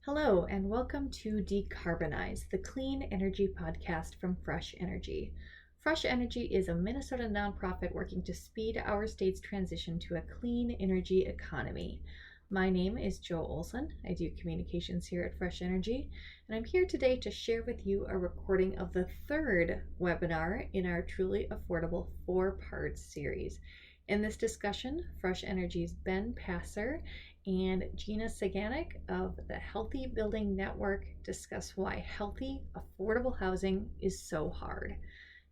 Hello, and welcome to Decarbonize, the clean energy podcast from Fresh Energy. Fresh Energy is a Minnesota nonprofit working to speed our state's transition to a clean energy economy. My name is Joe Olson. I do communications here at Fresh Energy, and I'm here today to share with you a recording of the third webinar in our Truly Affordable 4-part series. In this discussion, Fresh Energy's Ben Passer and Gina Ciganik of the Healthy Building Network discuss why healthy, affordable housing is so hard.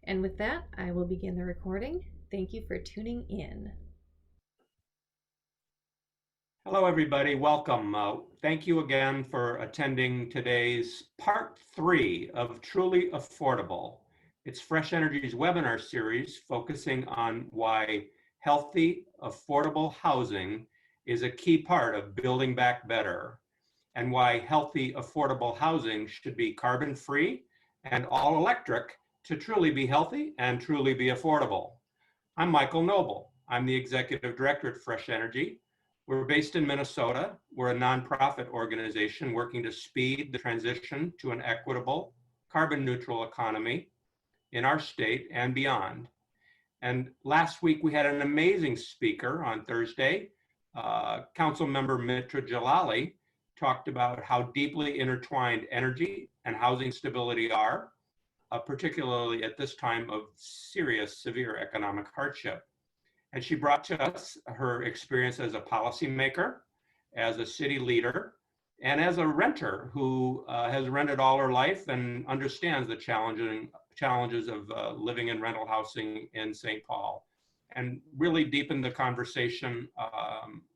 And with that, I will begin the recording. Thank you for tuning in. Hello, everybody. Welcome. Thank you again for attending today's part 3 of Truly Affordable. It's Fresh Energy's webinar series focusing on why healthy, affordable housing is a key part of building back better, and why healthy, affordable housing should be carbon-free and all-electric to truly be healthy and truly be affordable. I'm Michael Noble. I'm the Executive Director at Fresh Energy. We're based in Minnesota. We're a nonprofit organization working to speed the transition to an equitable, carbon-neutral economy in our state and beyond. And last week we had an amazing speaker on Thursday. Council member Mitra Jalali talked about how deeply intertwined energy and housing stability are, particularly at this time of serious, severe economic hardship. And she brought to us her experience as a policymaker, as a city leader, and as a renter who has rented all her life and understands the challenges of living in rental housing in St. Paul, and really deepened the conversation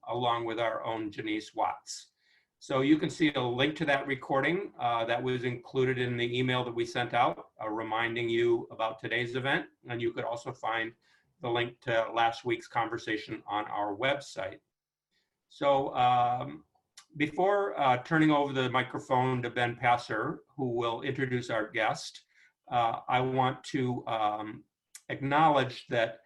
along with our own Janice Watts. So you can see a link to that recording that was included in the email that we sent out, reminding you about today's event. And you could also find the link to last week's conversation on our website. So before turning over the microphone to Ben Passer, who will introduce our guest, I want to acknowledge that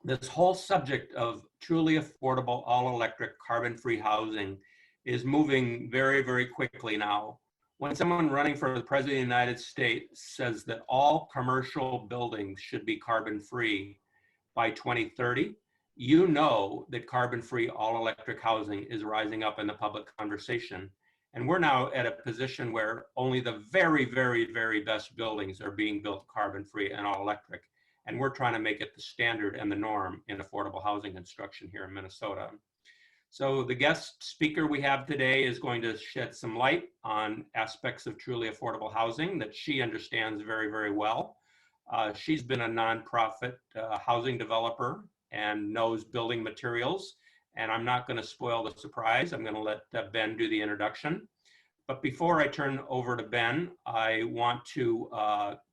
this whole subject of truly affordable, all-electric, carbon-free housing is moving very, very quickly now. When someone running for the President of the United States says that all commercial buildings should be carbon-free by 2030, you know that carbon-free, all-electric housing is rising up in the public conversation. And we're now at a position where only the very, very, very best buildings are being built carbon-free and all-electric. And we're trying to make it the standard and the norm in affordable housing construction here in Minnesota. So the guest speaker we have today is going to shed some light on aspects of truly affordable housing that she understands very, very well. She's been a nonprofit housing developer and knows building materials. And I'm not going to spoil the surprise. I'm going to let Ben do the introduction. But before I turn over to Ben, I want to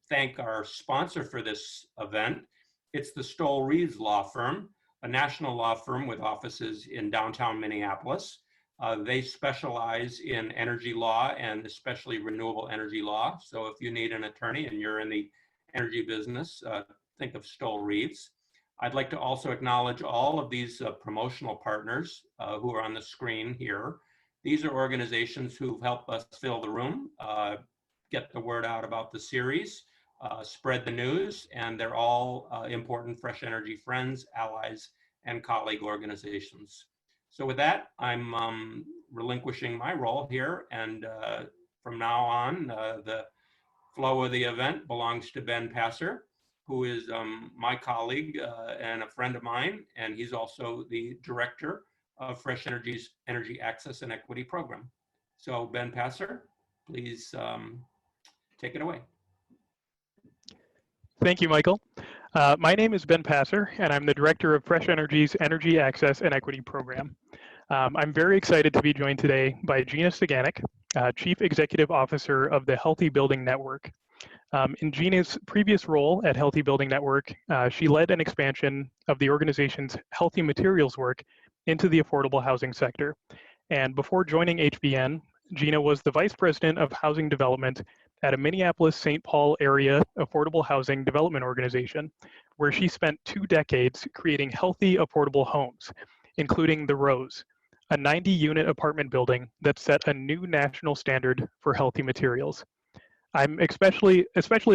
thank our sponsor for this event. It's the Stoll Reeves Law Firm, a national law firm with offices in downtown Minneapolis. They specialize in energy law and especially renewable energy law. So if you need an attorney and you're in the energy business, think of Stoll Reeves. I'd like to also acknowledge all of these promotional partners who are on the screen here. These are organizations who've helped us fill the room, get the word out about the series, spread the news, and they're all important Fresh Energy friends, allies, and colleague organizations. So with that, I'm relinquishing my role here, and from now on, the flow of the event belongs to Ben Passer, who is my colleague and a friend of mine, and he's also the director of Fresh Energy's Energy Access and Equity Program. So Ben Passer, please take it away. Thank you, Michael. My name is Ben Passer, and I'm the director of Fresh Energy's Energy Access and Equity Program. I'm very excited to be joined today by Gina Ciganik, Chief Executive Officer of the Healthy Building Network. In Gina's previous role at Healthy Building Network, she led an expansion of the organization's healthy materials work into the affordable housing sector. And before joining HBN, Gina was the Vice President of Housing Development at a Minneapolis-St. Paul area affordable housing development organization, where she spent 2 decades creating healthy, affordable homes, including The Rose, a 90-unit apartment building that set a new national standard for healthy materials. I'm especially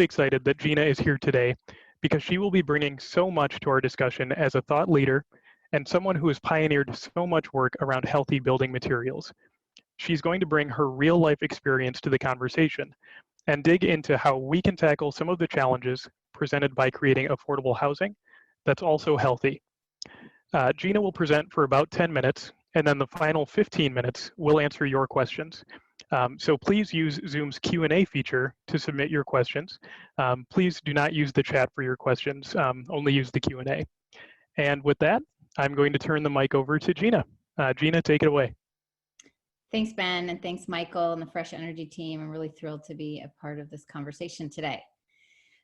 excited that Gina is here today because she will be bringing so much to our discussion as a thought leader and someone who has pioneered so much work around healthy building materials. She's going to bring her real-life experience to the conversation and dig into how we can tackle some of the challenges presented by creating affordable housing that's also healthy. Gina will present for about 10 minutes, and then the final 15 minutes we'll answer your questions. So please use Zoom's Q&A feature to submit your questions. Please do not use the chat for your questions, only use the Q&A. And with that, I'm going to turn the mic over to Gina. Gina, take it away. Thanks, Ben, and thanks, Michael and the Fresh Energy team. I'm really thrilled to be a part of this conversation today.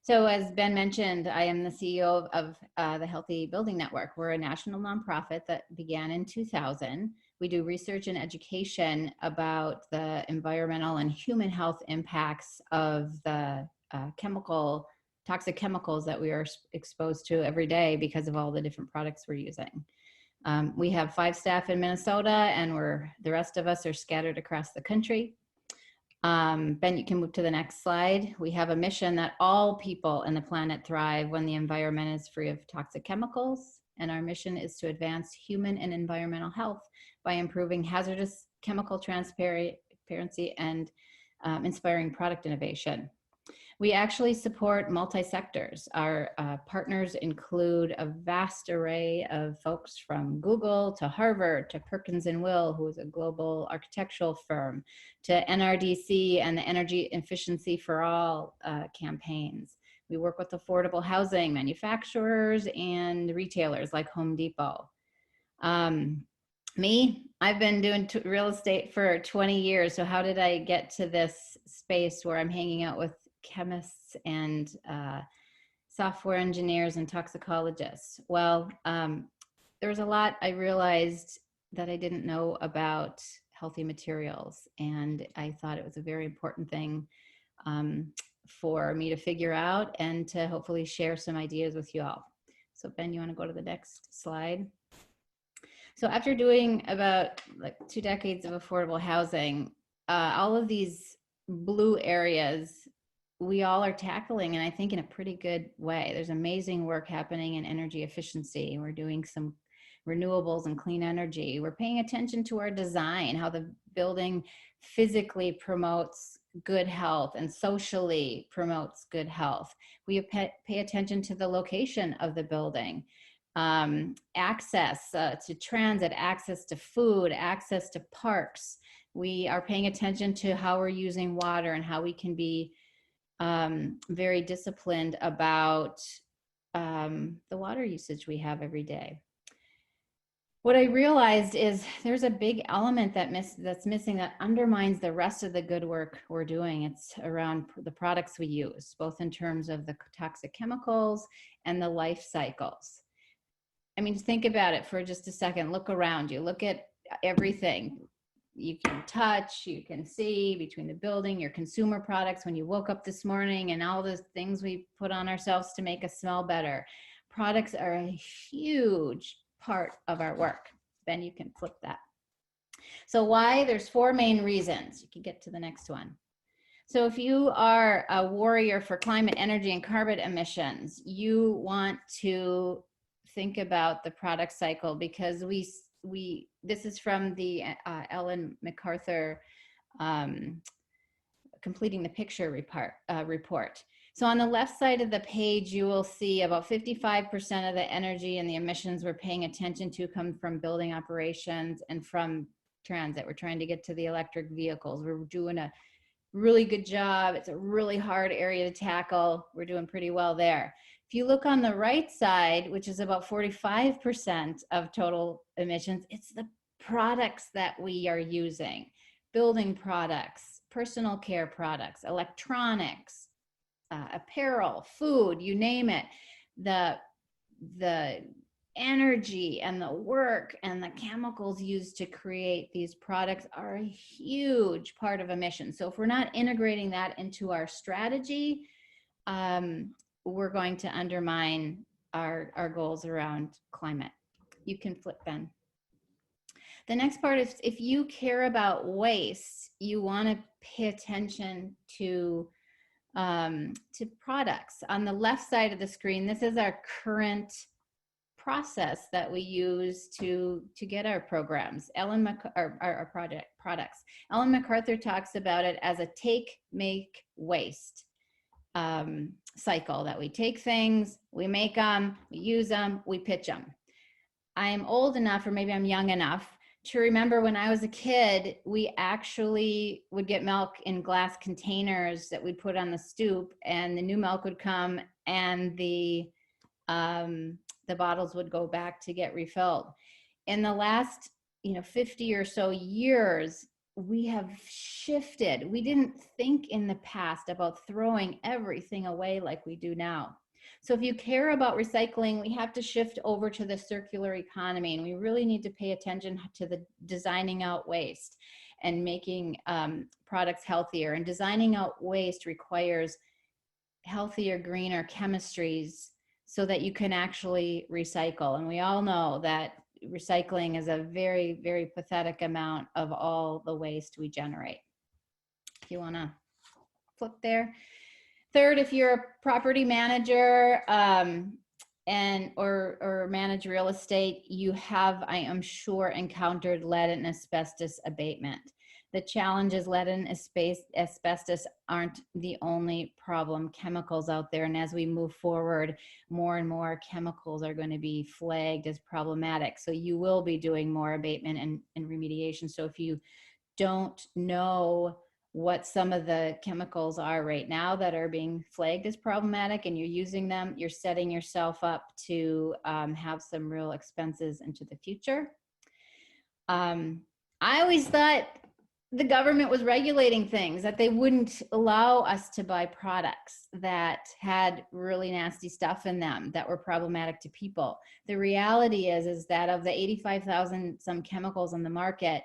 So as Ben mentioned, I am the CEO of the Healthy Building Network. We're a national nonprofit that began in 2000. We do research and education about the environmental and human health impacts of the toxic chemicals that we are exposed to every day because of all the different products we're using. We have 5 staff in Minnesota, and the rest of us are scattered across the country. Ben, you can move to the next slide. We have a mission that all people on the planet thrive when the environment is free of toxic chemicals. And our mission is to advance human and environmental health by improving hazardous chemical transparency and inspiring product innovation. We actually support multi-sectors. Our partners include a vast array of folks from Google to Harvard to Perkins & Will, who is a global architectural firm, to NRDC and the Energy Efficiency for All campaigns. We work with affordable housing manufacturers and retailers like Home Depot. I've been doing real estate for 20 years. So how did I get to this space where I'm hanging out with chemists and software engineers and toxicologists? Well, there was a lot I realized that I didn't know about healthy materials, and I thought it was a very important thing for me to figure out and to hopefully share some ideas with you all. So Ben, you want to go to the next slide? So after doing about 2 decades of affordable housing, all of these blue areas we all are tackling, and I think in a pretty good way. There's amazing work happening in energy efficiency. We're doing some renewables and clean energy. We're paying attention to our design, how the building physically promotes good health and socially promotes good health. We pay attention to the location of the building, access to transit, access to food, access to parks. We are paying attention to how we're using water and how we can be very disciplined about the water usage we have every day. What I realized is there's a big element that's missing that undermines the rest of the good work we're doing. It's around the products we use, both in terms of the toxic chemicals and the life cycles. I mean, think about it for just a second. Look around you. Look at everything you can touch, you can see between the building, your consumer products when you woke up this morning, and all the things we put on ourselves to make us smell better. Products are a huge part of our work. Ben, you can flip that. So why? There's 4 main reasons. You can get to the next one. So if you are a warrior for climate, energy, and carbon emissions, you want to think about the product cycle, because this is from the Ellen MacArthur Completing the Picture report. So on the left side of the page, you will see about 55% of the energy and the emissions we're paying attention to come from building operations and from transit. We're trying to get to the electric vehicles. We're doing a really good job. It's a really hard area to tackle. We're doing pretty well there. If you look on the right side, which is about 45% of total emissions, it's the products that we are using. Building products, personal care products, electronics, apparel, food, you name it. The energy and the work and the chemicals used to create these products are a huge part of emissions. So if we're not integrating that into our strategy, we're going to undermine our goals around climate. You can flip, Ben. The next part is, if you care about waste, you want to pay attention to products. On the left side of the screen, this is our current process that we use to get our programs. Our products. Ellen MacArthur talks about it as a take, make, waste cycle, that we take things, we make them, we use them, we pitch them. I'm old enough, or maybe I'm young enough, to remember when I was a kid, we actually would get milk in glass containers that we'd put on the stoop, and the new milk would come, and the bottles would go back to get refilled. In the last 50 or so years, we have shifted. We didn't think in the past about throwing everything away like we do now. So if you care about recycling, we have to shift over to the circular economy, and we really need to pay attention to the designing out waste and making products healthier. And designing out waste requires healthier, greener chemistries so that you can actually recycle. And we all know that recycling is a very, very pathetic amount of all the waste we generate. If you want to flip there. Third, if you're a property manager or manage real estate, you have, I am sure, encountered lead and asbestos abatement. The challenge is lead and asbestos aren't the only problem chemicals out there. And as we move forward, more and more chemicals are going to be flagged as problematic. So you will be doing more abatement and remediation. So if you don't know what some of the chemicals are right now that are being flagged as problematic and you're using them, you're setting yourself up to have some real expenses into the future. I always thought the government was regulating things, that they wouldn't allow us to buy products that had really nasty stuff in them that were problematic to people. The reality is that of the 85,000 some chemicals on the market,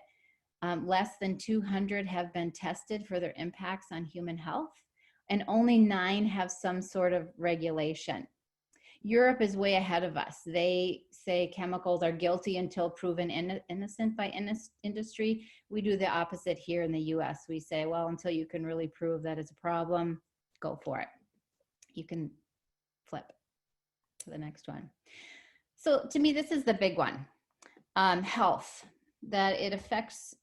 less than 200 have been tested for their impacts on human health, and only 9 have some sort of regulation. Europe is way ahead of us. They say chemicals are guilty until proven innocent by industry. We do the opposite here in the US. We say, well, until you can really prove that it's a problem, go for it. You can flip to the next one. So to me, this is the big one. Health, that it affects,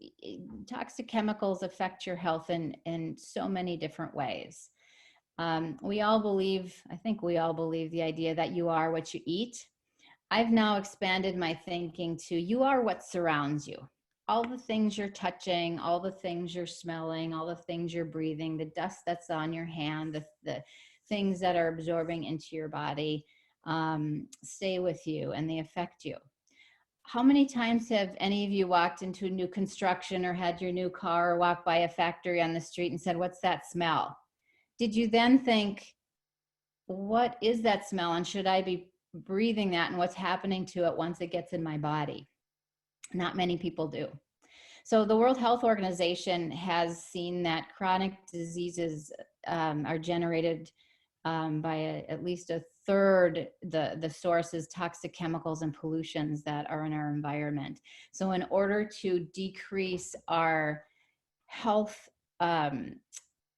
toxic chemicals affect your health in so many different ways. We all believe, I think we all believe the idea that you are what you eat. I've now expanded my thinking to you are what surrounds you. All the things you're touching, all the things you're smelling, all the things you're breathing, the dust that's on your hand, the things that are absorbing into your body, stay with you and they affect you. How many times have any of you walked into new construction or had your new car or walked by a factory on the street and said, what's that smell? Did you then think, what is that smell and should I be breathing that and what's happening to it once it gets in my body? Not many people do. So the World Health Organization has seen that chronic diseases are generated by at least a third the sources, toxic chemicals and pollutions that are in our environment. So in order to decrease our health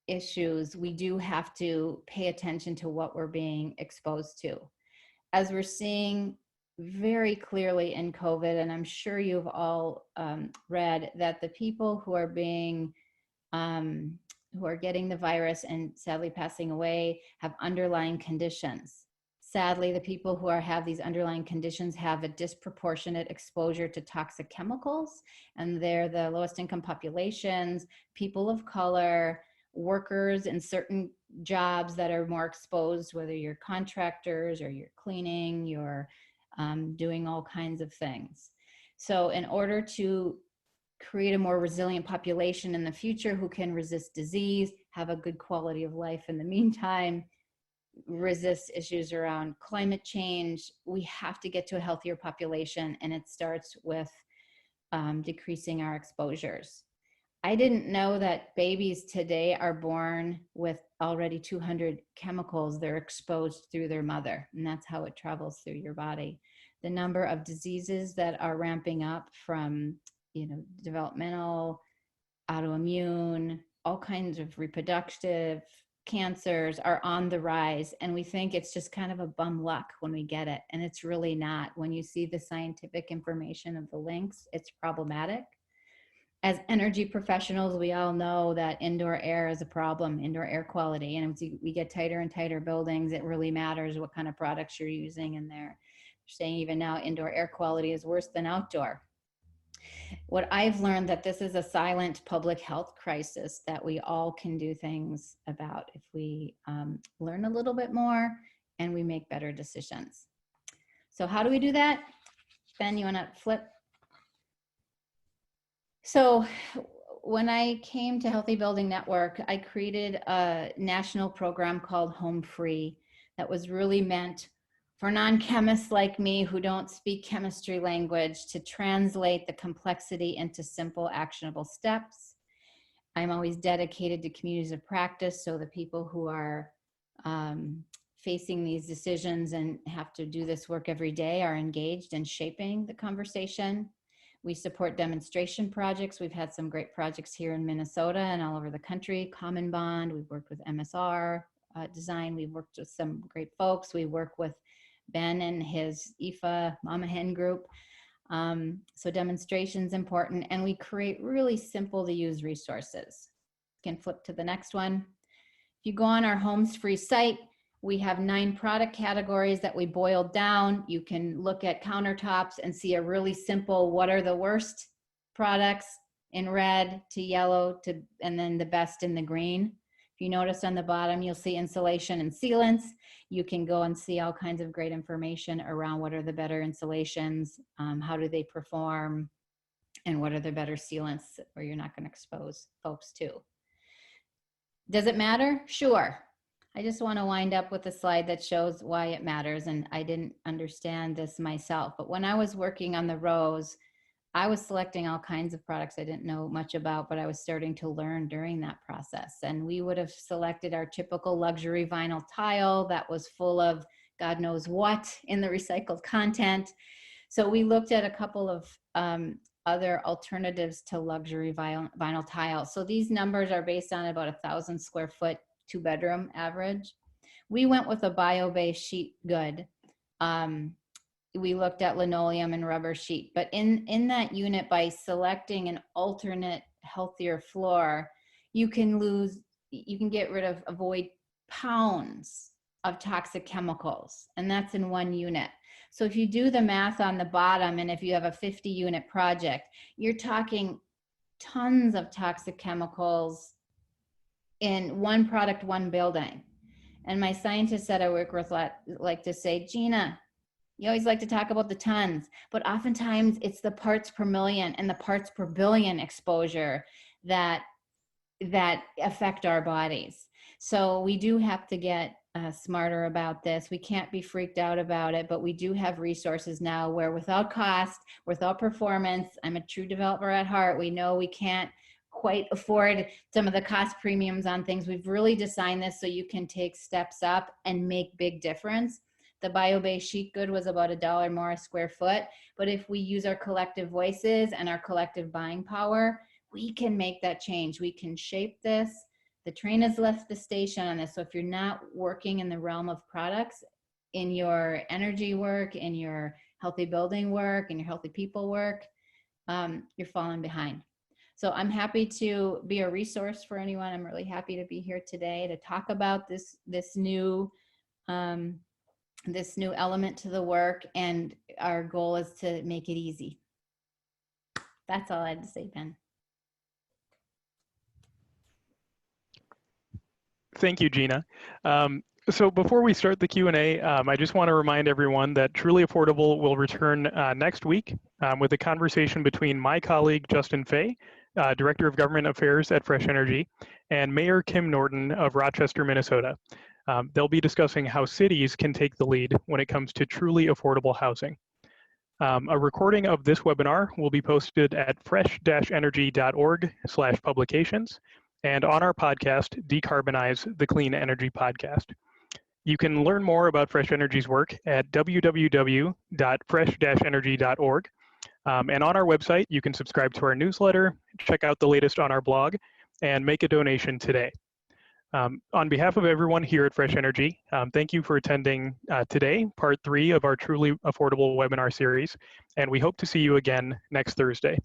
issues, we do have to pay attention to what we're being exposed to. As we're seeing very clearly in COVID, and I'm sure you've all read that the people who are being who are getting the virus and sadly passing away have underlying conditions. Sadly, the people who have these underlying conditions have a disproportionate exposure to toxic chemicals, and they're the lowest income populations, people of color, workers in certain jobs that are more exposed, whether you're contractors or you're cleaning, you're doing all kinds of things. So in order to create a more resilient population in the future who can resist disease, have a good quality of life in the meantime, resist issues around climate change, we have to get to a healthier population, and it starts with decreasing our exposures. I didn't know that babies today are born with already 200 chemicals they're exposed through their mother, and that's how it travels through your body. The number of diseases that are ramping up from developmental, autoimmune, all kinds of reproductive cancers are on the rise. And we think it's just kind of a bum luck when we get it. And it's really not. When you see the scientific information of the links, it's problematic. As energy professionals, we all know that indoor air is a problem, indoor air quality. And as we get tighter and tighter buildings, it really matters what kind of products you're using in there. They're saying even now indoor air quality is worse than outdoor. What I've learned that this is a silent public health crisis that we all can do things about if we learn a little bit more and we make better decisions. So how do we do that? Ben, you want to flip? So when I came to Healthy Building Network, I created a national program called Home Free that was really meant for non-chemists like me who don't speak chemistry language to translate the complexity into simple, actionable steps. I'm always dedicated to communities of practice, so the people who are facing these decisions and have to do this work every day are engaged in shaping the conversation. We support demonstration projects. We've had some great projects here in Minnesota and all over the country. Common Bond, we've worked with MSR Design. We've worked with some great folks. We work with Ben and his IFA Mama Hen group. So demonstration's important, and we create really simple to use resources. You can flip to the next one. If you go on our Homes Free site, we have 9 product categories that we boiled down. You can look at countertops and see a really simple, what are the worst products in red to yellow to, and then the best in the green. If you notice on the bottom, you'll see insulation and sealants. You can go and see all kinds of great information around what are the better insulations, how do they perform, and what are the better sealants where you're not going to expose folks to. Does it matter? Sure. I just want to wind up with a slide that shows why it matters, and I didn't understand this myself. But when I was working on the rows, I was selecting all kinds of products I didn't know much about, but I was starting to learn during that process. And we would have selected our typical luxury vinyl tile that was full of God knows what in the recycled content. So we looked at a couple of other alternatives to luxury vinyl tile. So these numbers are based on about 1,000 square foot 2-bedroom average. We went with a bio-based sheet good. We looked at linoleum and rubber sheet, but in that unit, by selecting an alternate healthier floor, you can avoid pounds of toxic chemicals, and that's in one unit. So if you do the math on the bottom, and if you have a 50 unit project, you're talking tons of toxic chemicals in one product, one building. And my scientists that I work with like to say, Gina, you always like to talk about the tons, but oftentimes it's the parts per million and the parts per billion exposure that affect our bodies. So we do have to get smarter about this. We can't be freaked out about it, but we do have resources now where without cost, without performance, I'm a true developer at heart, we know we can't quite afford some of the cost premiums on things. We've really designed this so you can take steps up and make big difference. The bio-based sheet good was about $1 more a square foot, but if we use our collective voices and our collective buying power, we can make that change. We can shape this. The train has left the station on this. So if you're not working in the realm of products, in your energy work, in your healthy building work, in your healthy people work, you're falling behind. So I'm happy to be a resource for anyone. I'm really happy to be here today to talk about this new element to the work, and our goal is to make it easy. That's all I had to say, Ben. Thank you, Gina. So before we start the Q&A, I just want to remind everyone that Truly Affordable will return next week with a conversation between my colleague, Justin Fay, Director of Government Affairs at Fresh Energy, and Mayor Kim Norton of Rochester, Minnesota. They'll be discussing how cities can take the lead when it comes to truly affordable housing. A recording of this webinar will be posted at fresh-energy.org/publications and on our podcast, Decarbonize the Clean Energy Podcast. You can learn more about Fresh Energy's work at www.fresh-energy.org. And on our website, you can subscribe to our newsletter, check out the latest on our blog, and make a donation today. On behalf of everyone here at Fresh Energy, thank you for attending today, part 3 of our Truly Affordable webinar series, and we hope to see you again next Thursday.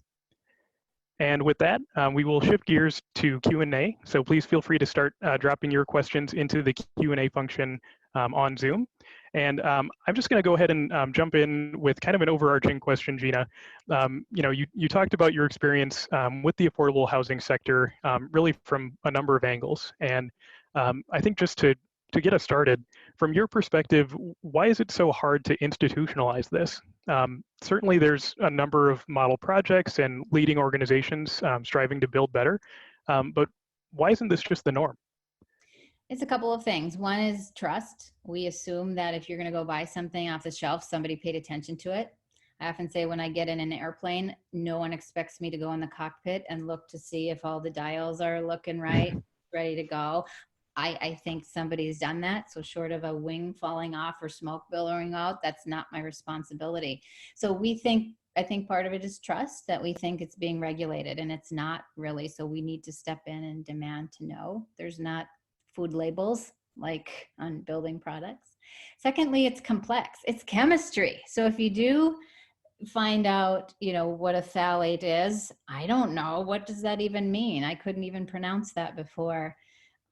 And with that, we will shift gears to Q&A, so please feel free to start dropping your questions into the Q&A function on Zoom. And I'm just going to go ahead and jump in with kind of an overarching question, Gina. You talked about your experience with the affordable housing sector really from a number of angles. And I think just to get us started, from your perspective, why is it so hard to institutionalize this? Certainly there's a number of model projects and leading organizations striving to build better, but why isn't this just the norm? It's a couple of things. One is trust. We assume that if you're going to go buy something off the shelf, somebody paid attention to it. I often say when I get in an airplane, no one expects me to go in the cockpit and look to see if all the dials are looking right, ready to go. I think somebody's done that. So short of a wing falling off or smoke billowing out, that's not my responsibility. So I think part of it is trust, that we think it's being regulated and it's not really. So we need to step in and demand to know there's not food labels like on building products. Secondly, it's complex. It's chemistry. So if you do find out, what a phthalate is, I don't know. What does that even mean? I couldn't even pronounce that before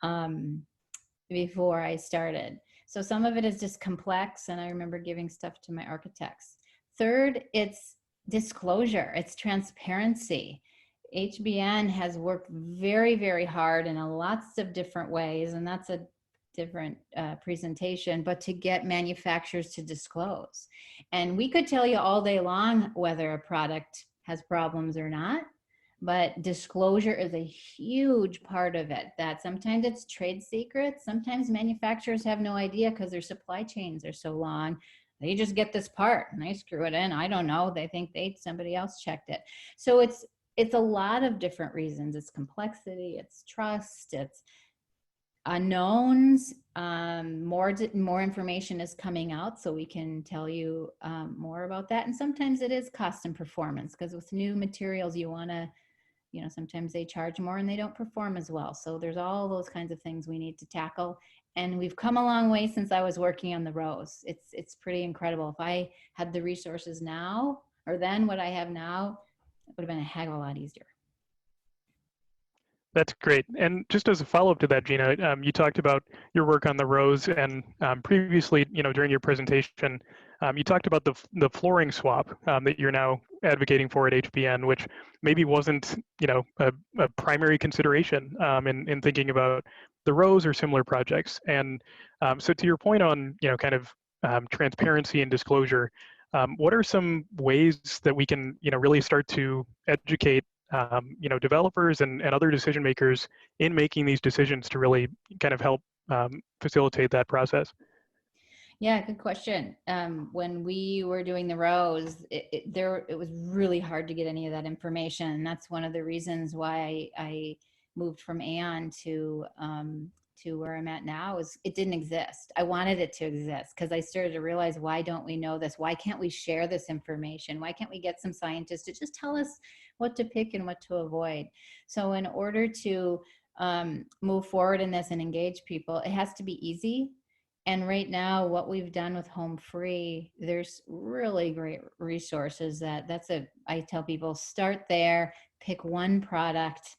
I started. So some of it is just complex, and I remember giving stuff to my architects. Third, it's disclosure. It's transparency. HBN has worked very, very hard in lots of different ways, and that's a different presentation, but to get manufacturers to disclose. And we could tell you all day long whether a product has problems or not, but disclosure is a huge part of it. That sometimes it's trade secrets. Sometimes manufacturers have no idea because their supply chains are so long. They just get this part and they screw it in. I don't know. They think somebody else checked it. So it's a lot of different reasons. It's complexity, it's trust, it's unknowns. More information is coming out, so we can tell you more about that. And sometimes it is cost and performance, because with new materials, you want to, sometimes they charge more and they don't perform as well. So there's all those kinds of things we need to tackle. And we've come a long way since I was working on the rows. It's pretty incredible. If I had the resources now, or then what I have now, it would have been a heck of a lot easier. That's great. And just as a follow-up to that, Gina, you talked about your work on the rows, and previously, during your presentation, you talked about the flooring swap that you're now advocating for at HBN, which maybe wasn't, a primary consideration in thinking about the rows or similar projects. And so to your point on, kind of transparency and disclosure, what are some ways that we can, really start to educate developers and other decision makers in making these decisions to really kind of help facilitate that process? Yeah, good question. When we were doing the rows, it was really hard to get any of that information. And that's one of the reasons why I moved from Aon to where I'm at now. Is it didn't exist. I wanted it to exist because I started to realize, why don't we know this? Why can't we share this information? Why can't we get some scientists to just tell us what to pick and what to avoid? So in order to move forward in this and engage people, it has to be easy. And right now, what we've done with Home Free, there's really great resources. I tell people, start there, pick one product.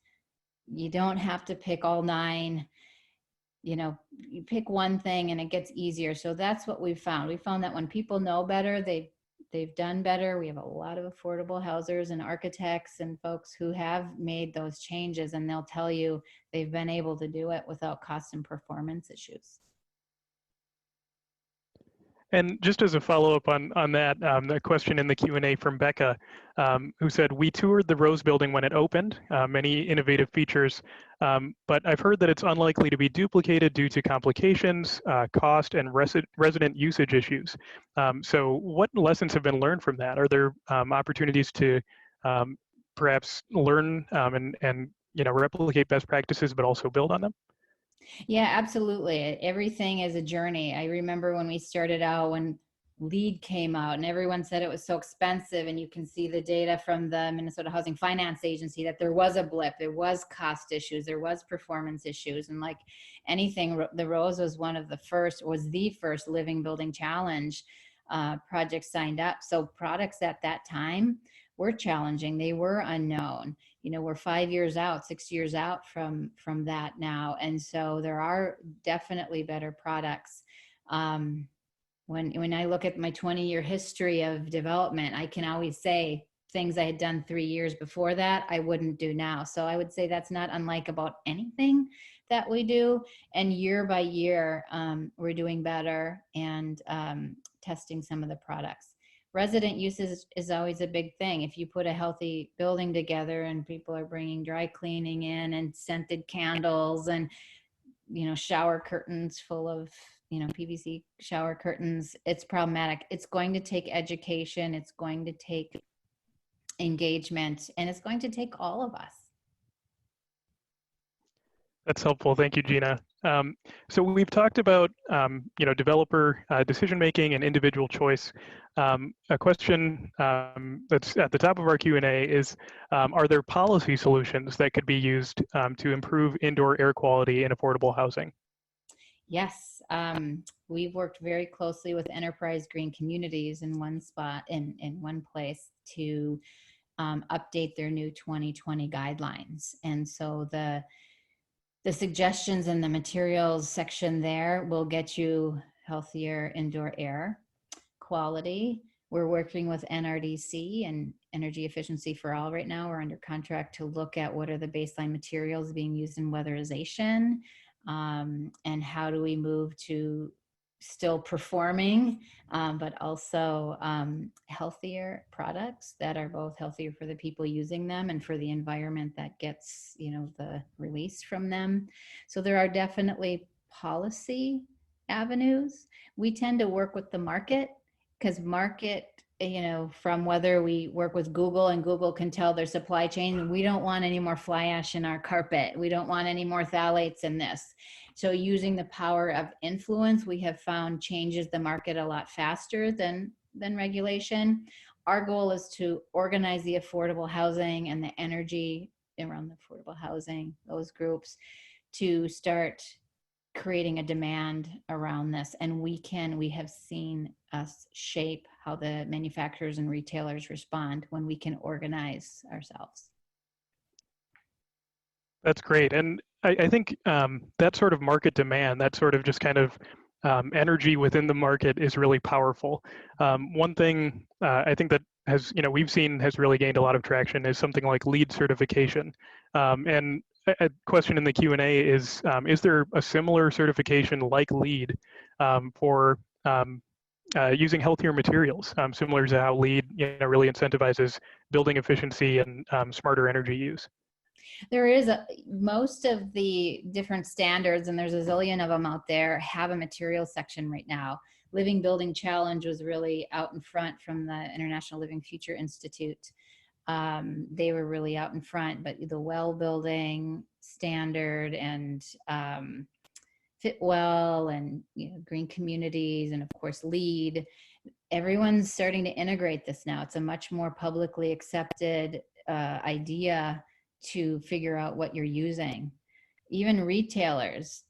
You don't have to pick all 9. You pick one thing and it gets easier. So that's what we've found. We found that when people know better, they've done better. We have a lot of affordable housers and architects and folks who have made those changes, and they'll tell you they've been able to do it without cost and performance issues. And just as a follow-up on that, the question in the Q&A from Becca, who said, we toured the Rose building when it opened, many innovative features, but I've heard that it's unlikely to be duplicated due to complications, cost, and resident usage issues. So what lessons have been learned from that? Are there opportunities to perhaps learn and replicate best practices, but also build on them? Yeah, absolutely. Everything is a journey. I remember when we started out, when LEED came out and everyone said it was so expensive, and you can see the data from the Minnesota Housing Finance Agency that there was a blip, there was cost issues, there was performance issues, and like anything, the Rose was the first living building challenge project signed up. So products at that time were challenging, they were unknown. We're 5 years out, 6 years out from that now, and so there are definitely better products. When I look at my 20-year history of development, I can always say things I had done 3 years before that I wouldn't do now. So I would say that's not unlike about anything that we do. And year by year, we're doing better and testing some of the products. Resident use is always a big thing. If you put a healthy building together and people are bringing dry cleaning in and scented candles and shower curtains full of PVC shower curtains, it's problematic. It's going to take education, it's going to take engagement, and it's going to take all of us. That's helpful. Thank you, Gina. So we've talked about developer decision-making and individual choice. A question that's at the top of our Q&A is, are there policy solutions that could be used to improve indoor air quality in affordable housing? Yes, we've worked very closely with Enterprise Green Communities in one spot, in one place, to update their new 2020 guidelines. And so the suggestions in the materials section there will get you healthier indoor air quality. We're working with NRDC and Energy Efficiency for All right now. We're under contract to look at what are the baseline materials being used in weatherization, and how do we move to still performing, but also healthier products that are both healthier for the people using them and for the environment that gets, the release from them. So there are definitely policy avenues. We tend to work with the market, because market, from whether we work with Google and Google can tell their supply chain, we don't want any more fly ash in our carpet. We don't want any more phthalates in this. So using the power of influence, we have found changes the market a lot faster than regulation. Our goal is to organize the affordable housing and the energy around the affordable housing, those groups, to start creating a demand around this. And we have seen us shape how the manufacturers and retailers respond when we can organize ourselves. That's great. And I think that sort of market demand, that sort of just kind of energy within the market is really powerful. One thing I think that we've seen has really gained a lot of traction is something like LEED certification. And a question in the Q&A is there a similar certification like LEED for using healthier materials, similar to how LEED really incentivizes building efficiency and smarter energy use? There is most of the different standards, and there's a zillion of them out there, have a materials section right now. Living Building Challenge was really out in front from the International Living Future Institute. They were really out in front, but the well building standard and Fitwell and green communities, and of course LEED, everyone's starting to integrate this now. It's a much more publicly accepted idea to figure out what you're using. Even retailers,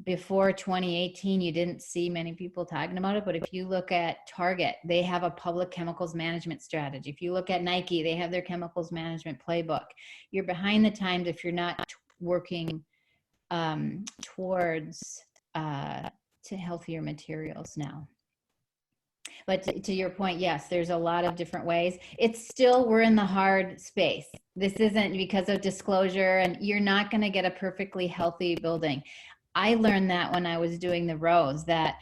before 2018, you didn't see many people talking about it, but if you look at Target, they have a public chemicals management strategy. If you look at Nike, they have their chemicals management playbook. You're behind the times if you're not working towards to healthier materials now. But to your point, yes, there's a lot of different ways. It's still, we're in the hard space. This isn't because of disclosure, and you're not going to get a perfectly healthy building. I learned that when I was doing the Rose, that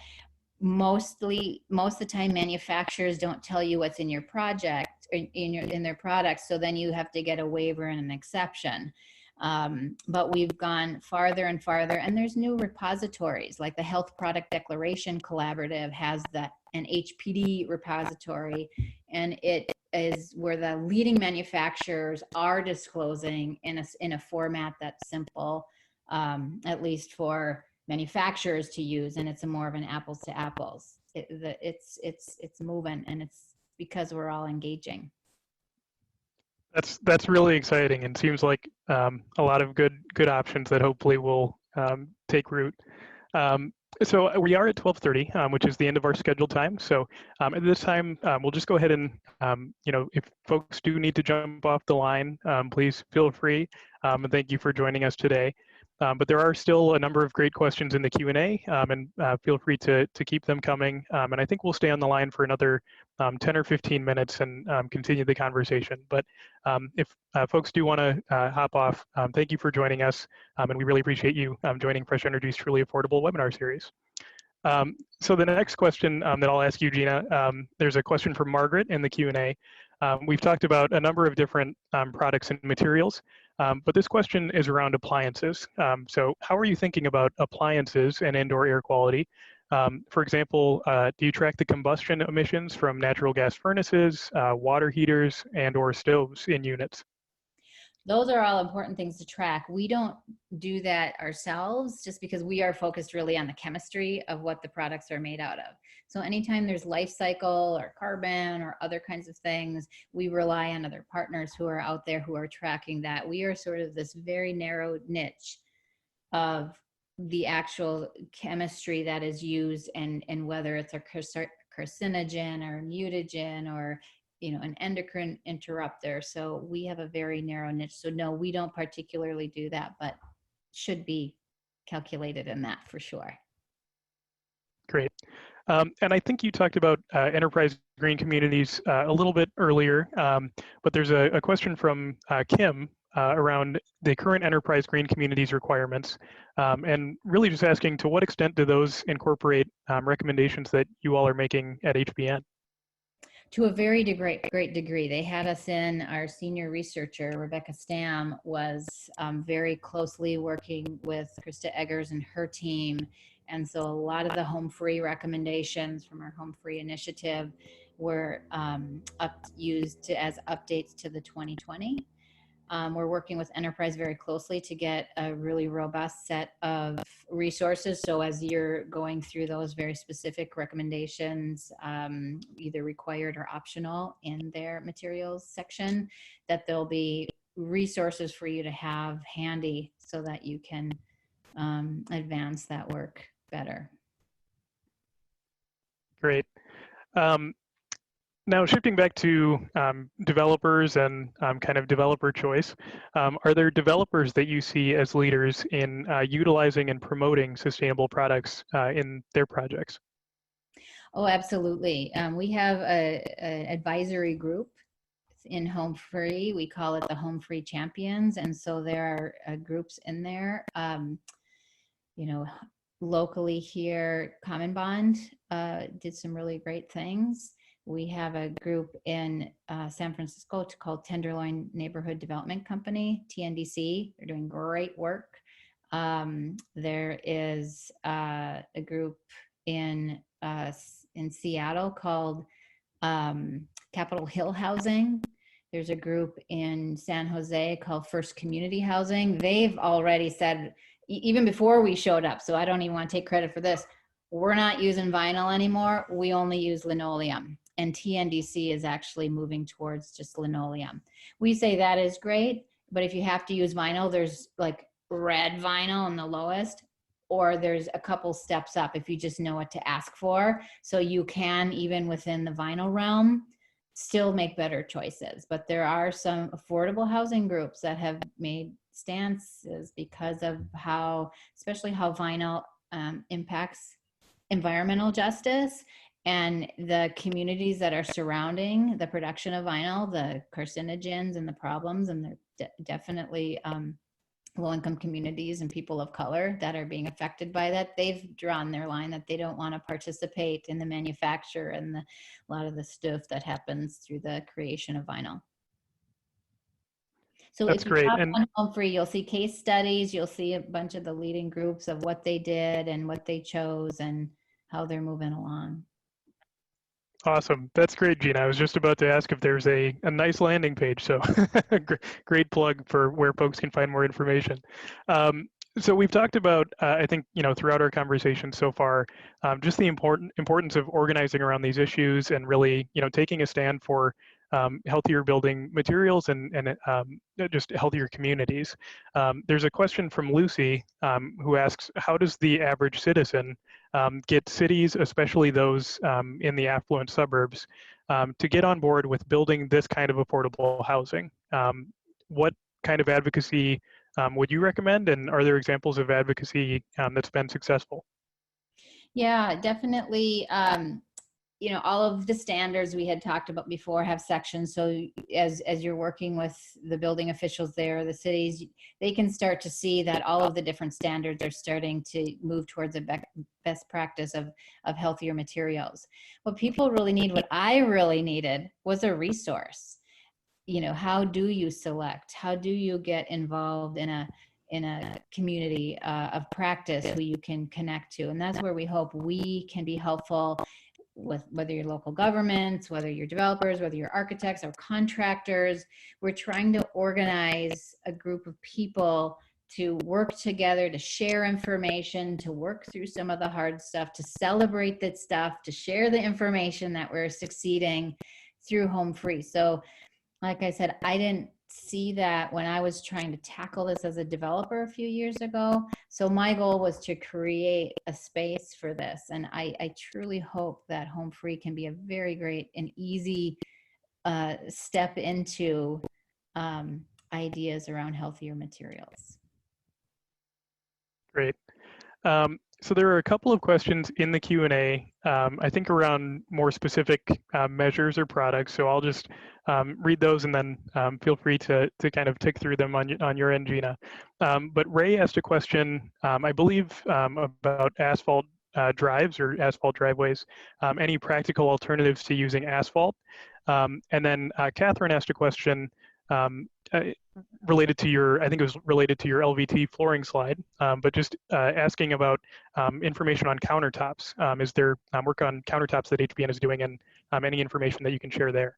most of the time manufacturers don't tell you what's in your project, in their products, so then you have to get a waiver and an exception. But we've gone farther and farther, and there's new repositories like the Health Product Declaration Collaborative has an HPD repository, and it is where the leading manufacturers are disclosing in a format that's simple, at least for manufacturers to use, and it's more of an apples to apples. it's moving, and it's because we're all engaging. That's really exciting, and seems like a lot of good options that hopefully will take root. So we are at 12:30, which is the end of our scheduled time. So at this time, we'll just go ahead and, if folks do need to jump off the line, please feel free. And thank you for joining us today. But there are still a number of great questions in the Q&A, and feel free to keep them coming. And I think we'll stay on the line for another 10 or 15 minutes and continue the conversation. But if folks do want to hop off, thank you for joining us, and we really appreciate you joining Fresh Energy's Truly Affordable webinar series. So the next question that I'll ask you, Gina, there's a question from Margaret in the Q&A. We've talked about a number of different products and materials, but this question is around appliances. So how are you thinking about appliances and indoor air quality? For example, do you track the combustion emissions from natural gas furnaces, water heaters, and or stoves in units? Those are all important things to track. We don't do that ourselves just because we are focused really on the chemistry of what the products are made out of. So anytime there's life cycle or carbon or other kinds of things, we rely on other partners who are out there who are tracking that. We are sort of this very narrow niche of the actual chemistry that is used, and whether it's a carcinogen or a mutagen or an endocrine interrupter. So we have a very narrow niche. So no, we don't particularly do that, but should be calculated in that for sure. Great. And I think you talked about enterprise green communities a little bit earlier, but there's a question from Kim around the current enterprise green communities requirements, and really just asking, to what extent do those incorporate recommendations that you all are making at HBN? To a very great degree. They had us in, our senior researcher, Rebecca Stam, was very closely working with Krista Eggers and her team. And so a lot of the home free recommendations from our home free initiative were used as updates to the 2020. We're working with Enterprise very closely to get a really robust set of resources. So as you're going through those very specific recommendations, either required or optional in their materials section, that there'll be resources for you to have handy so that you can advance that work better. Great. Now, shifting back to developers and kind of developer choice, are there developers that you see as leaders in utilizing and promoting sustainable products in their projects? Oh, absolutely. We have an advisory group in Home Free. We call it the Home Free Champions. And so there are groups in there. Locally here, Common Bond did some really great things. We have a group in San Francisco called Tenderloin Neighborhood Development Company, TNDC. They're doing great work. There is a group in Seattle called Capitol Hill Housing. There's a group in San Jose called First Community Housing. They've already said, even before we showed up, so I don't even want to take credit for this, we're not using vinyl anymore. We only use linoleum. And TNDC is actually moving towards just linoleum. We say that is great, but if you have to use vinyl, there's like red vinyl on the lowest, or there's a couple steps up if you just know what to ask for. So you can, even within the vinyl realm, still make better choices. But there are some affordable housing groups that have made stances because of how, especially how vinyl impacts environmental justice and the communities that are surrounding the production of vinyl, the carcinogens and the problems, and they're definitely low-income communities and people of color that are being affected by that. They've drawn their line that they don't want to participate in the manufacture and a lot of the stuff that happens through the creation of vinyl. So that's if you great. talk And on Home Free, you'll see case studies, you'll see a bunch of the leading groups of what they did and what they chose and how they're moving along. awesome. That's great, Gina. I was just about to ask if there's a nice landing page. So great plug for where folks can find more information. So we've talked about, I think, throughout our conversation so far, just the importance of organizing around these issues and really, taking a stand for healthier building materials and just healthier communities. There's a question from Lucy who asks, how does the average citizen get cities, especially those in the affluent suburbs, to get on board with building this kind of affordable housing? What kind of advocacy would you recommend, and are there examples of advocacy that's been successful? Yeah, definitely. All of the standards we had talked about before have sections. So as you're working with the building officials there, the cities, they can start to see that all of the different standards are starting to move towards a best practice of healthier materials. What people really need, what I really needed, was a resource. How do you select? How do you get involved in a community of practice who you can connect to? And that's where we hope we can be helpful, with whether you're local governments, whether you're developers, whether you're architects or contractors. We're trying to organize a group of people to work together, to share information, to work through some of the hard stuff, to celebrate that stuff, to share the information that we're succeeding through Home Free. So like I said, I didn't see that when I was trying to tackle this as a developer a few years ago. So my goal was to create a space for this. And I truly hope that Home Free can be a very great and easy step into ideas around healthier materials. Great. So there are a couple of questions in the Q&A, I think around more specific measures or products. So I'll just read those and then feel free to kind of tick through them on your end, Gina. But Ray asked a question, I believe, about asphalt drives or asphalt driveways, any practical alternatives to using asphalt. And then Catherine asked a question related to your, I think it was related to your LVT flooring slide, but just asking about information on countertops. Is there work on countertops that HBN is doing, and any information that you can share there?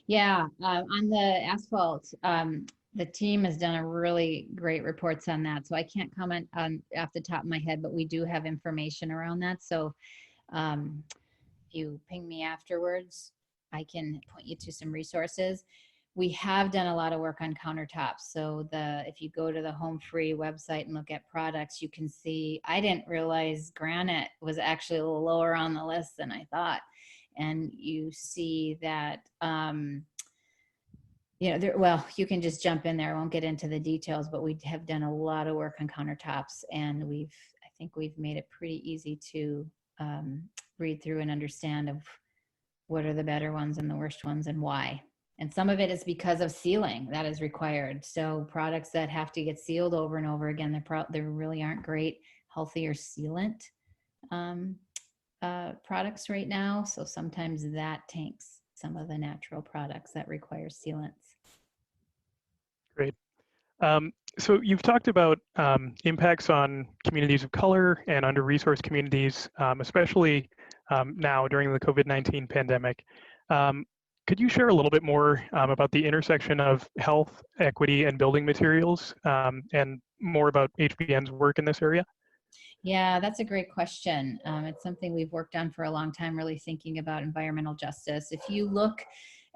Yeah, on the asphalt, the team has done a really great reports on that. So I can't comment on off the top of my head, but we do have information around that. So if you ping me afterwards, I can point you to some resources. We have done a lot of work on countertops. So if you go to the Home Free website and look at products, you can see, I didn't realize granite was actually a little lower on the list than I thought. And you see that, you can just jump in there. I won't get into the details, but we have done a lot of work on countertops, and I think we've made it pretty easy to read through and understand of what are the better ones and the worst ones and why. And some of it is because of sealing that is required. So products that have to get sealed over and over again, there really aren't great, healthier sealant products right now. So sometimes that tanks some of the natural products that require sealants. Great. So you've talked about impacts on communities of color and under-resourced communities, especially now during the COVID-19 pandemic. Could you share a little bit more about the intersection of health, equity, and building materials, and more about HBN's work in this area? Yeah, that's a great question. It's something we've worked on for a long time, really thinking about environmental justice. If you look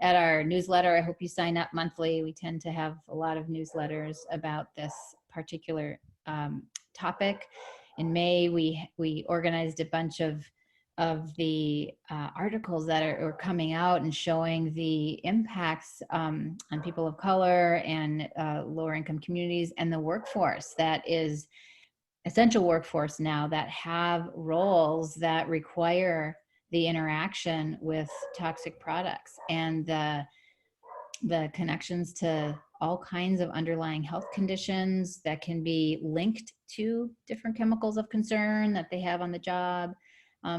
at our newsletter, I hope you sign up monthly. We tend to have a lot of newsletters about this particular topic. In May, we organized a bunch of the articles that are coming out and showing the impacts on people of color and lower income communities, and the workforce that is essential workforce now that have roles that require the interaction with toxic products, and the connections to all kinds of underlying health conditions that can be linked to different chemicals of concern that they have on the job.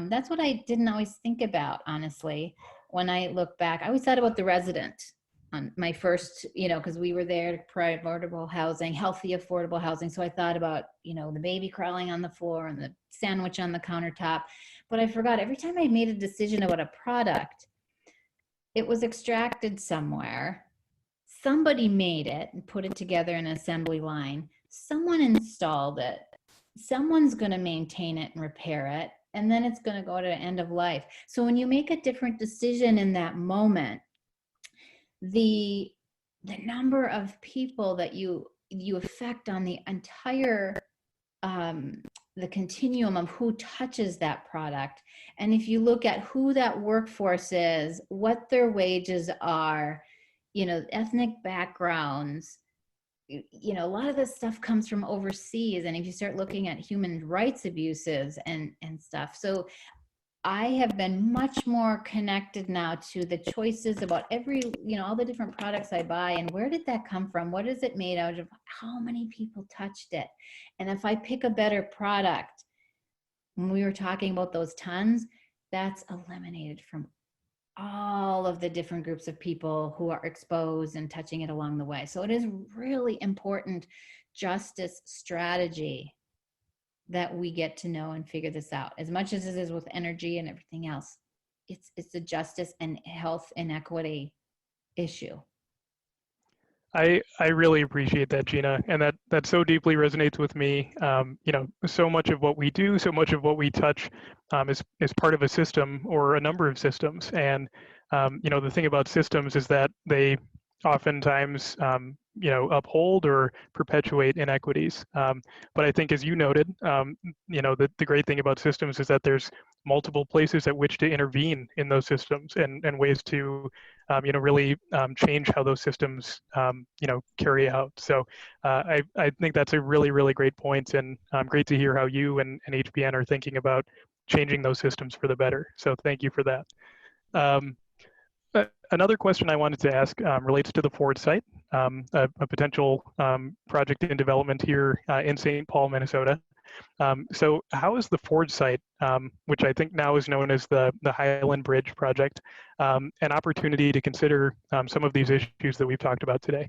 That's what I didn't always think about, honestly. When I look back, I always thought about the resident on my first, because we were there to provide affordable housing, healthy, affordable housing. So I thought about, the baby crawling on the floor and the sandwich on the countertop. But I forgot, every time I made a decision about a product, it was extracted somewhere. Somebody made it and put it together in an assembly line. someone installed it, someone's going to maintain it and repair it, and then it's going to go to end of life. So when you make a different decision in that moment, the number of people that you affect on the entire the continuum of who touches that product. And if you look at who that workforce is, what their wages are, ethnic backgrounds, a lot of this stuff comes from overseas. And if you start looking at human rights abuses and stuff. So I have been much more connected now to the choices about all the different products I buy, and where did that come from? What is it made out of? How many people touched it? And if I pick a better product, when we were talking about those tons, that's eliminated from all of the different groups of people who are exposed and touching it along the way. So it is really important justice strategy that we get to know and figure this out. As much as it is with energy and everything else, it's a justice and health inequity issue. I really appreciate that, Gina, and that so deeply resonates with me. So much of what we do, so much of what we touch, is part of a system or a number of systems. And the thing about systems is that they oftentimes uphold or perpetuate inequities. But I think, as you noted, the great thing about systems is that there's multiple places at which to intervene in those systems and ways to really change how those systems carry out. So I think that's a really, really great point, and great to hear how you and HBN are thinking about changing those systems for the better. So thank you for that. Another question I wanted to ask relates to the Ford site, a potential project in development here in St. Paul, Minnesota. So how is the Ford site, which I think now is known as the Highland Bridge project, an opportunity to consider some of these issues that we've talked about today?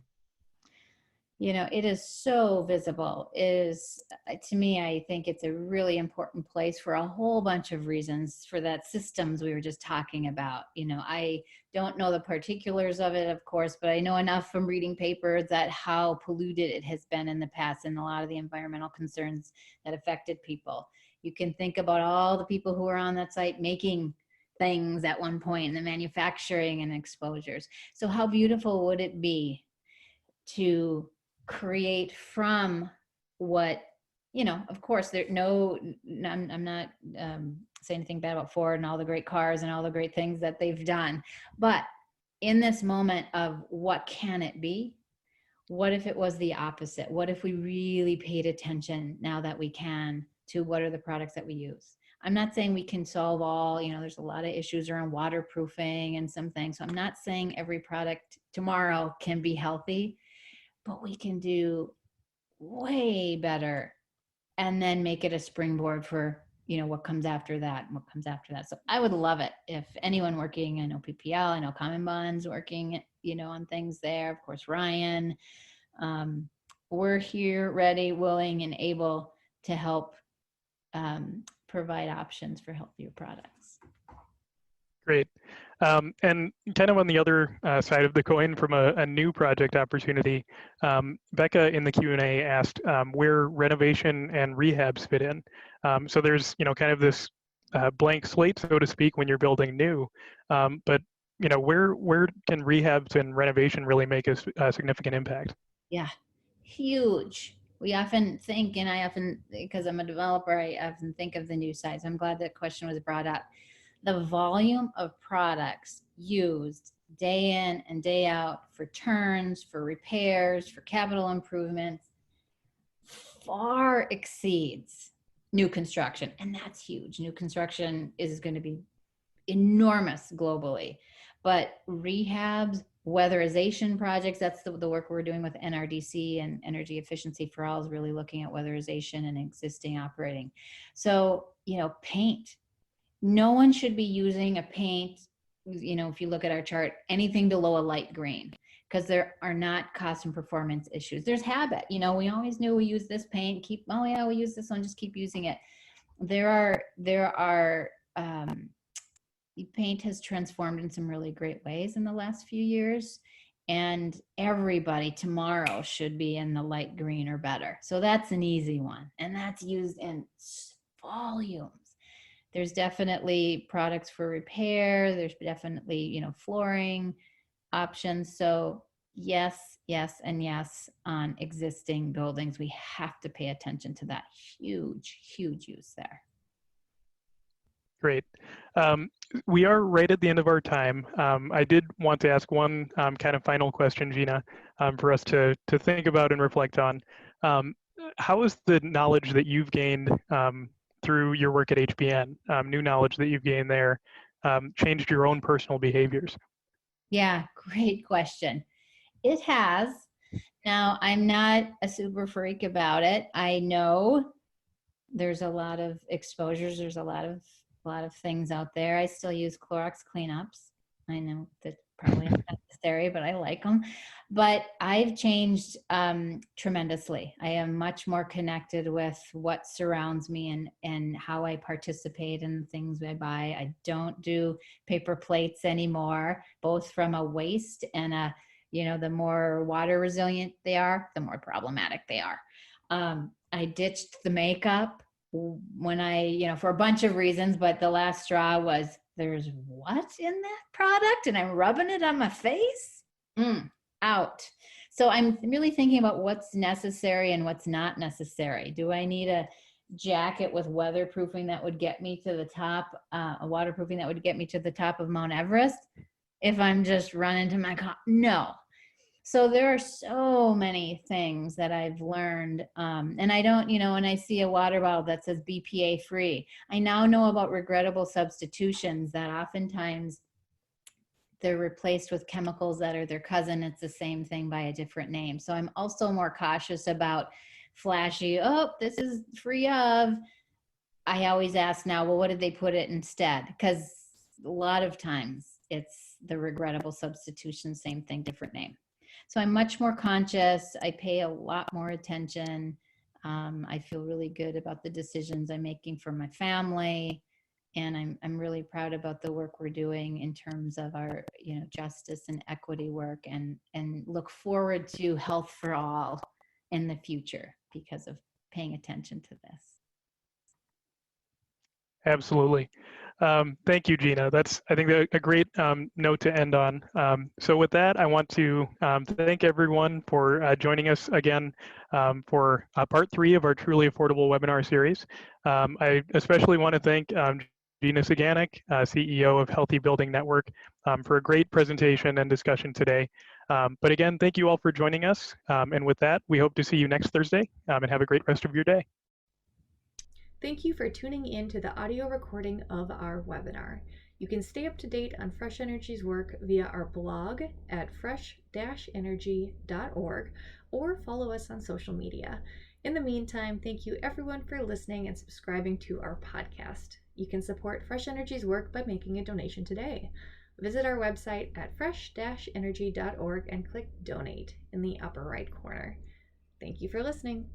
It is so visible. To me, I think it's a really important place for a whole bunch of reasons, for that systems we were just talking about. I don't know the particulars of it, of course, but I know enough from reading papers that how polluted it has been in the past, and a lot of the environmental concerns that affected people. You can think about all the people who were on that site making things at one point, and the manufacturing and exposures. So how beautiful would it be to create from what, of course, I'm not saying anything bad about Ford and all the great cars and all the great things that they've done, but in this moment of what can it be, what if it was the opposite? What if we really paid attention, now that we can, to what are the products that we use? I'm not saying we can solve all, there's a lot of issues around waterproofing and some things. So I'm not saying every product tomorrow can be healthy, but we can do way better and then make it a springboard for, what comes after that and what comes after that. So I would love it if anyone working, I know PPL, I know Common Bonds working, on things there. Of course, Ryan, we're here ready, willing, and able to help provide options for healthier products. Great. And kind of on the other side of the coin, from a new project opportunity, Becca in the Q&A asked where renovation and rehabs fit in. So there's, kind of this blank slate, so to speak, when you're building new. But, where can rehabs and renovation really make a significant impact? Yeah, huge. We often think, and I often, because I'm a developer, I often think of the new sites. I'm glad that question was brought up. The volume of products used day in and day out for turns, for repairs, for capital improvements far exceeds new construction. And that's huge. New construction is going to be enormous globally. But rehabs, weatherization projects, that's the work we're doing with NRDC and Energy Efficiency for All, is really looking at weatherization and existing operating. So, paint. No one should be using a paint, if you look at our chart, anything below a light green, because there are not cost and performance issues. There's habit. We always knew we use this paint, we use this one, just keep using it. Paint has transformed in some really great ways in the last few years. and everybody tomorrow should be in the light green or better. So that's an easy one, and that's used in volumes. There's definitely products for repair. There's definitely, flooring options. So yes, yes, and yes on existing buildings. We have to pay attention to that huge, huge use there. Great. We are right at the end of our time. I did want to ask one kind of final question, Gina, for us to think about and reflect on. How has the knowledge that you've gained through your work at HBN, new knowledge that you've gained there, changed your own personal behaviors? Yeah, great question. It has. Now, I'm not a super freak about it. I know there's a lot of exposures. There's a lot of things out there. I still use Clorox cleanups. I know that probably not necessary, but I like them. But I've changed tremendously. I am much more connected with what surrounds me and how I participate in the things I buy. I don't do paper plates anymore, both from a waste and the more water resilient they are, the more problematic they are. I ditched the makeup when I, for a bunch of reasons, but the last straw was, there's what in that product and I'm rubbing it on my face? Out. So I'm really thinking about what's necessary and what's not necessary. Do I need a jacket with weatherproofing that would get me to the top, a waterproofing that would get me to the top of Mount Everest if I'm just running to my car? No. So there are so many things that I've learned. And I don't, when I see a water bottle that says BPA free, I now know about regrettable substitutions that oftentimes they're replaced with chemicals that are their cousin. It's the same thing by a different name. So I'm also more cautious about flashy, this is free of. I always ask now, well, what did they put it instead? Because a lot of times it's the regrettable substitution, same thing, different name. So I'm much more conscious. I pay a lot more attention. I feel really good about the decisions I'm making for my family. And I'm really proud about the work we're doing in terms of our, justice and equity work, and look forward to health for all in the future because of paying attention to this. Absolutely. Thank you, Gina. That's, I think, a great note to end on. So with that, I want to thank everyone for joining us again for part 3 of our Truly Affordable webinar series. I especially want to thank Gina Ciganik, CEO of Healthy Building Network, for a great presentation and discussion today. But again, thank you all for joining us. And with that, we hope to see you next Thursday, and have a great rest of your day. Thank you for tuning in to the audio recording of our webinar. You can stay up to date on Fresh Energy's work via our blog at fresh-energy.org or follow us on social media. In the meantime, thank you everyone for listening and subscribing to our podcast. You can support Fresh Energy's work by making a donation today. Visit our website at fresh-energy.org and click Donate in the upper right corner. Thank you for listening.